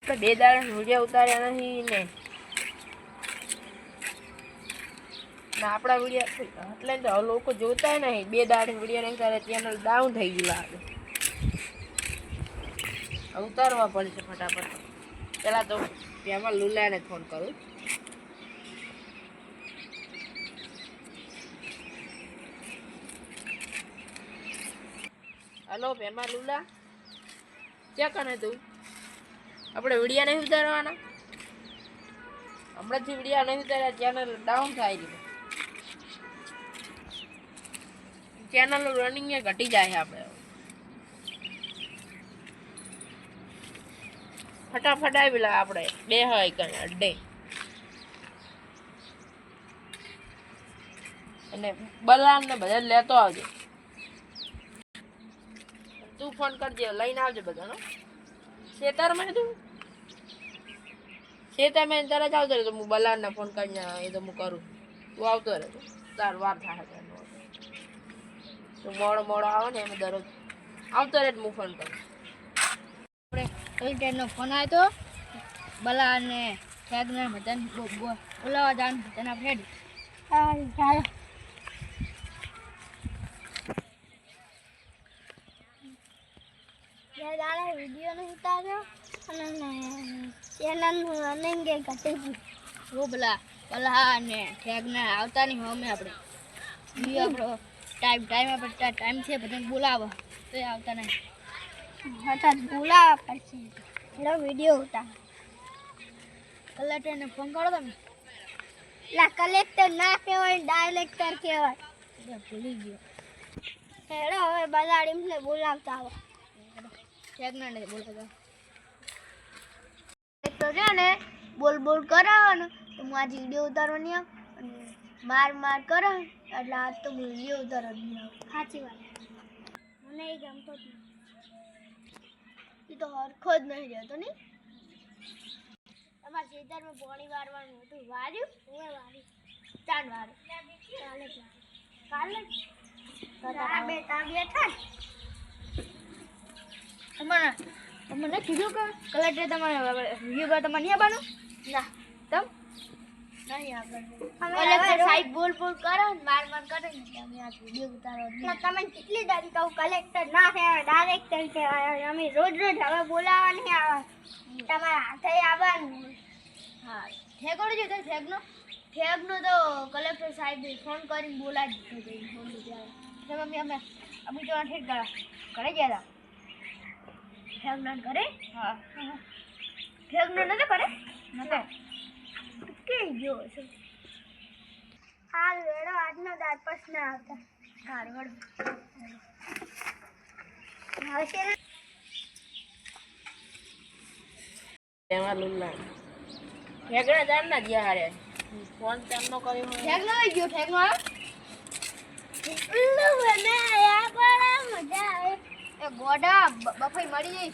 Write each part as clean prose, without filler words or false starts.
બે દાડા વિડીયો ઉતાર્યા નહીં ને આપણા વિડીયો એટલે તો લોકો જોતા નહીં. બે દાડા વિડીયો નહીં કરે ચેનલ ડાઉન થઈ ગયું લાગે. ઉતારવા પડશે ફટાફટ. પેલા તો એમાં લુલાને ફોન કરું. હલો પેમાં લુલા, ક્યાં કને તું? આપણે વિડીયો નહીં ઉતારવાના. હમણાંથી વિડીયો નહીં ઉતાર્યા ચેનલ ડાઉન થાય છે. ચેનલ રનિંગ એ ઘટી જાય. આપણે ફટાફટ આવી લા. આપણે બે હોય કઈ અડ્ડે અને બલાન ને બધા લેતો આવજે. તું ફોન કરજે, લઈને આવજે બધાનો. ખેતરમાં તું ખેતરમાં તરત આવતો રહે તો હું બલાને ફોન કરીને એ તો હું કરું. તું આવતો રહે તાર વાર થાય. તું મોડો મોડો આવે ને એમ દરરોજ આવતો રહે હું ફોન કરું. આપણે કઈ ટાઈમનો ફોન આવ્યો તો બલા અને ખેગને બધાને બોલાવા જવાનું તેના ફેડી ચાલો. વિડીયો નહીં ઉતાર્યો અને ચેનલનું રનિંગ એ ઘટી ગયું. ઓ બલા અને ખેગને આવતા નહીં અમે આપણે આપણો ટાઈમ આપણે ટાઈમ છે બધાને બોલાવો તો એ આવતા નહીં. હঠাৎ બોલાવા પડશે એનો વિડીયો ઉતાર. કલેક્ટરને ફોન કરો તમે. લા કલેક્ટર ના કહેવાય, ડાયરેક્ટર કહેવાય. ભૂલી ગયો. હેડો હવે બલાડીને બોલાવતા આવો. ખેગને બોલાવતા તો છે ને બોલ કરાવવાનો તો હું આજે વિડીયો ઉતારવાની આવ અને માર કરો એટલે આજ તો હું વિડીયો ઉતારવાની આવું. સાચી વાત. મને એ ગમતો જ નહીં. એ તો હરખો જ નહીં રહેતો નહીં. તમારા ખેતરમાં પાણી વારવાનું હતું, વાર્યું? હું વાર્યું. ચાલ વાર્યું. કાલે બેઠા મને કીધું કે કલેક્ટર તમારે વિડીયો તમારે નહીં આવવાનું? ના તમ નહીં આવવાનું. કલેક્ટર સાહેબ બોલ કરો ને માર કરે ને અમે આ વિડીયો ઉતારો. તમે કેટલી દાડી કહું કલેક્ટર ના કહેવાય, ડાયરેક્ટર કહેવાય. અમે રોજ હવે બોલાવવા નહીં આવે. તમારા હાથે આવવાનું. હા ઠેકોડો છે ઠેકનો તો કલેક્ટર સાહેબ ફોન કરીને બોલાવી દીધો. અમે તો ઠેક ઘરે ગયા હતા. ઠેકના ઘરે? હા ઠેકનો નતો કરે? નતો કે ગયો છે. હાલ વેડો આજનો દાર પ્રશ્ન આવતા ધારવડ આવશે ને એમાં લુલા ઠેકડા જાન ના ગયા હારે ફોન તેમનો કર્યો. ઠેકનો આવી ગયો. ઠેકનો ઉલ્લુ બનાયા બડા મજા આવે. એ ગોડા બફાઈ મળી જઈ.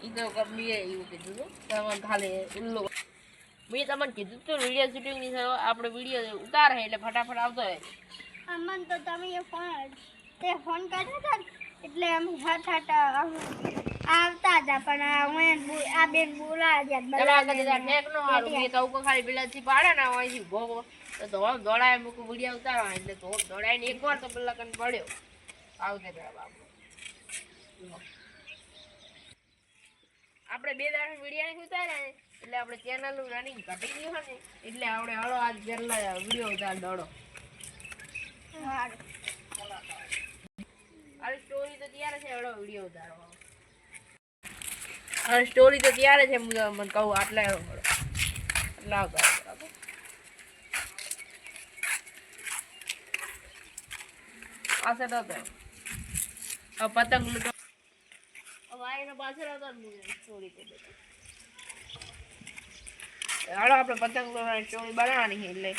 ઈ તો કમી એવું કીધું તમને ખાલી ઉલ્લુ. મેં તમને કીધું તું વિડીયો શૂટિંગ ની આપણે વિડીયો ઉતારે એટલે ફટાફટ આવતો રહે. અમન તો તમે ફોન કર્યો હતા એટલે અમે હઠ આવતા હતા પણ આ બેન બોલાવ્યા ખાલી પેલાથી પાડે ને અહીંથી ભોગવો તો દોડાય મૂકું વિડીયો ઉતારવા એટલે તો દોડાય ને એકવાર તો પેલા કને પડ્યો આવતે બાબુ. આપણે બે દાડા વિડીયો નહીં ઉતાર્યા એટલે આપણે ચેનલનું રનિંગ ઘટી ગયું હોય ને એટલે આપણે હળો આજ પહેલા વિડીયો ઉતાર દોડો. અરે સ્ટોરી તો ત્યારે છે હળો વિડીયો ઉતારવા. અરે સ્ટોરી તો ત્યારે છે મને કહું આટલા હળો લાવ કરો બરાબર. પાછળ હતો પતંગ લૂંટો વાયનો પાછળ હતો ને સ્ટોરી કરી હાલો આપણે પતંગ સ્ટોરી બનાવવાની એટલે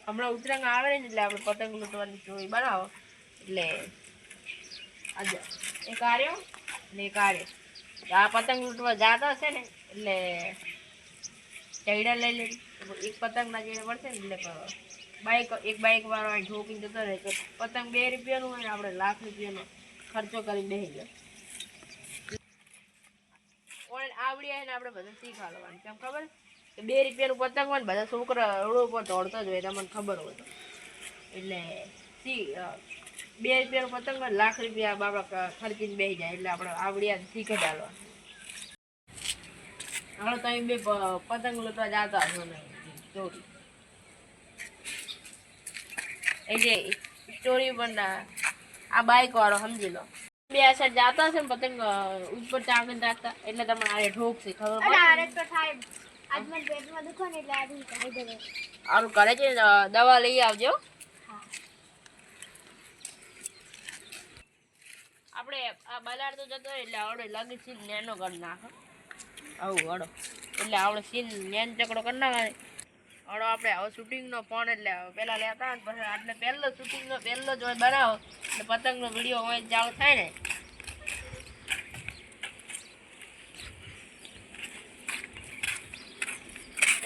હમણાં ઉત્તરાયણ આવે ને એટલે આપણે પતંગ લૂંટવાની સ્ટોરી બનાવો એટલે આજે એક આર્યો ને એક આર્યો આ પતંગ લૂંટવા જતા હશે ને એટલે ચૈડા લઈ લે. એક પતંગ ના જેડે પડશે ને એટલે એક બાઈક વાળો ઠોકીને જતો રહે તો પતંગ 2 રૂપિયાનું હોય ને આપણે લાખ રૂપિયાનો ખર્ચો કરીને બેસી ગયો. આવડી આવે ને આપણે બધું શીખાડવાનું. કેમ ખબર? કે 2 રૂપિયાનું પતંગ હોય ને બધા છોકરા રોડ ઉપર દોડતા જ હોય, તમને ખબર હોય તો. એટલે 2 રૂપિયાનું પતંગ હોય, લાખ રૂપિયા બાબા ખર્ચીને બેસી જાય. એટલે આપણે આવડી આ શીખડાડવાનું. હવે તમે બે પતંગ લૂંટવા જતા હશો ને સ્ટોરી. એટલે સ્ટોરી પણ આ બાઈક વાળો સમજી લો. 2 સાઈડ જતા હશે ને પતંગ ઉપર ચાંગીને રાખતા, એટલે તમને આરે ઠોકશે. ખબર પડે? આજ મને પેટમાં દુખો ને એટલે આજે કરી દેવે. સારું કરે છે, દવા લઈ આવજો. આપણે આ બલાડ તો જતો હોય એટલે આવડે લાગે સીન નેનો કરી નાખો. આવું હડો એટલે આવડે સીન નેન ચકડો કરી નાખે. હડો આપણે હવે શૂટિંગનો ફોન એટલે પહેલાં લેતા ને પછી આટલે પહેલો શૂટિંગનો પહેલો જ હોય બનાવો એટલે પતંગનો વિડીયો હોય ચાલુ થાય ને.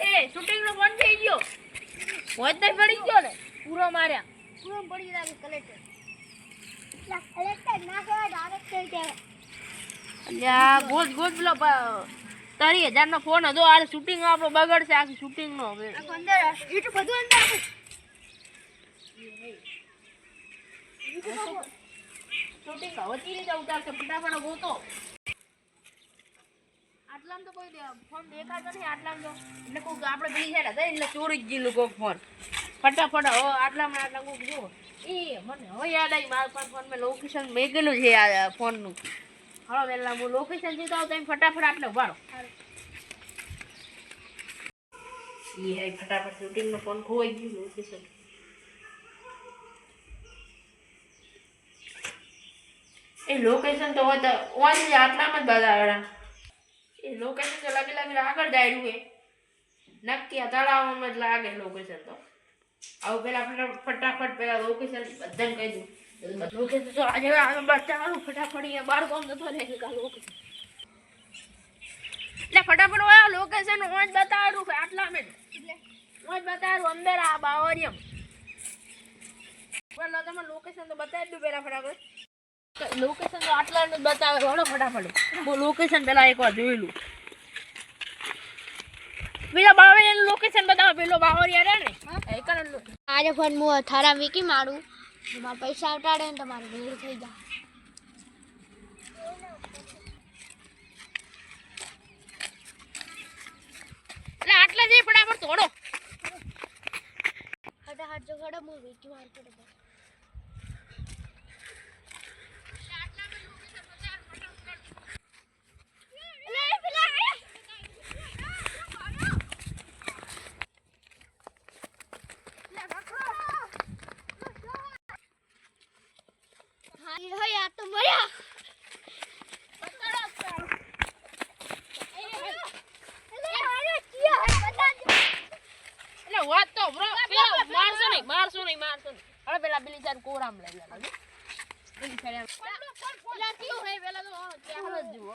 એ શૂટિંગનો ફોન થઈ ગયો હોય તો પડી ગયો ને પૂરો માર્યા. પૂરો પડી ગયો કલેક્ટર. કલેક્ટર ના કહેવાય, ડાયરેક્ટર કહેવાય. અલ્યા ગોજ ગોજ પેલો 30,000 નો ફોન હતો. આ શૂટિંગ આપણો બગડશે આખી શૂટિંગ નો. અંદર એટલું બધું અંદર આપું. શૂટિંગ હવે રીતે ઉતારશે ફટાફટ ગોતો. આટલામાં તો કોઈ ફોન દેખાતો નહીં. આટલામાં તો એટલે કોઈક આપણે પેલી છે ને એટલે ચોરી જ ગયેલું કોઈક ફોન. ફટાફટ હવે આટલામાં આટલા કોઈક જુઓ. એ મને હવે યાદ આવી મારા પાસે ફોન મેં લોકેશન મેકેલું છે આ ફોનનું. હવે પહેલાં હું લોકેશન જીતો આવું તમે ફટાફટ આટલે ઉભારો. એ ફટાફટ શૂટિંગનો ફોન ખોવાઈ ગયું લોકેશન. એ લોકેશન તો હોય આટલામાં જ બતાવેલા. એ લોકેશન તો લાગે આગળ જાયડું એ નક્કી આ તળાવમાં જ લાગે લોકેશન તો. આવું પેલા ફટાફટ પેલા લોકેશન બધાને કહી દઉં. લોકેશન તો આજે બતાવું ફટાફટ અહીંયા બાર ગામ જતો રહે લોકેશન. એટલે ફટાફટ હોય લોકેશન હું જ બતાવેલું છે આટલામાં જ. એટલે હું જ બતાવેલું અંદર આ બાવરિયમ. પેલા તમે લોકેશન તો બતાવી દઉં પેલા ફટાફટ. લોકેશન તો આટલા જ બતાવે વળો ફટાફટ. હું લોકેશન પેલા એકવાર જોયેલું. પેલા બાવરિયાનું લોકેશન બતાવો. પેલો બાવરિયા રહે ને આજે ફોન હું થારા વીકી મારું. એમાં પૈસા ઉટાડે ને તમારે ભેળ થઈ જાય. એટલે આટલા જઈ ફટાફટ તોડો. ફટાફટ જો ખડો હું વીકી માર પડે. તો મર્યા. એટલે વાત તો મારશો નહીં. હવે પેલા પેલી સાઈડ કોરામ લઈ લે. પેલી સાઈડ પેલા કેવું હે પેલા તો ચાહલ જ જુઓ.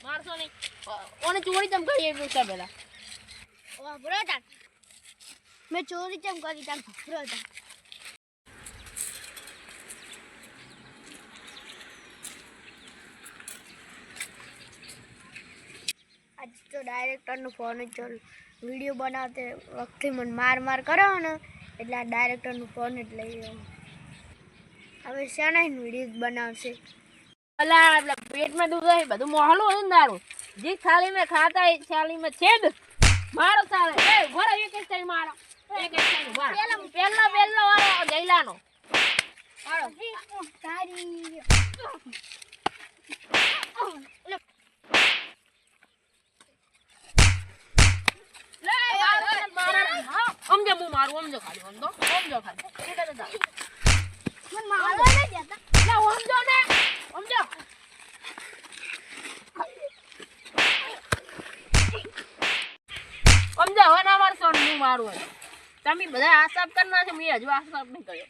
મારશો નહીં. ઓને ચોરી તમ કરી એટલું છે પેલા. વાહ બરોડા. મેં ચોરી કેમ કરી તાર ભફરો હતા. આજ તો ડાયરેક્ટરનો ફોન જ ચાલુ. વિડીયો બનાવતે વખતે મને માર કરો ને એટલે આ ડાયરેક્ટરનો ફોન જ લઈ આવ્યો. હવે શાના વિડીયો બનાવશે. અલા પેટમાં દુખે બધું મોહલું હતું દારૂ. જે થાળી મેં ખાતા એ થાળી में छेद મારો સાલે. એ ભરો એક જ સાઈ મારો. એક જ સાઈ ભરો. પહેલા વાળો જઈલાનો. હાલો તારી સમજો હું મારું સમજો ખાલી સમજો ખાલી. મને મારવા ન જતા. સમજો ને સમજો. સમજો હવે ના મારશો ને હું મારું. તમે બધા આસાબ કરના છે. મેં હજુ આસાબ નહીં કર્યો.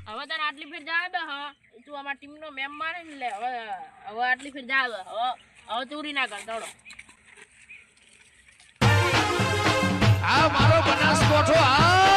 હવે તને આટલી ફેર જાવ હા તું અમારી ટીમનો મેમ્બર ને એટલે હવે આટલી ફેર જાવ હવે ચોરી ના કર દોડો.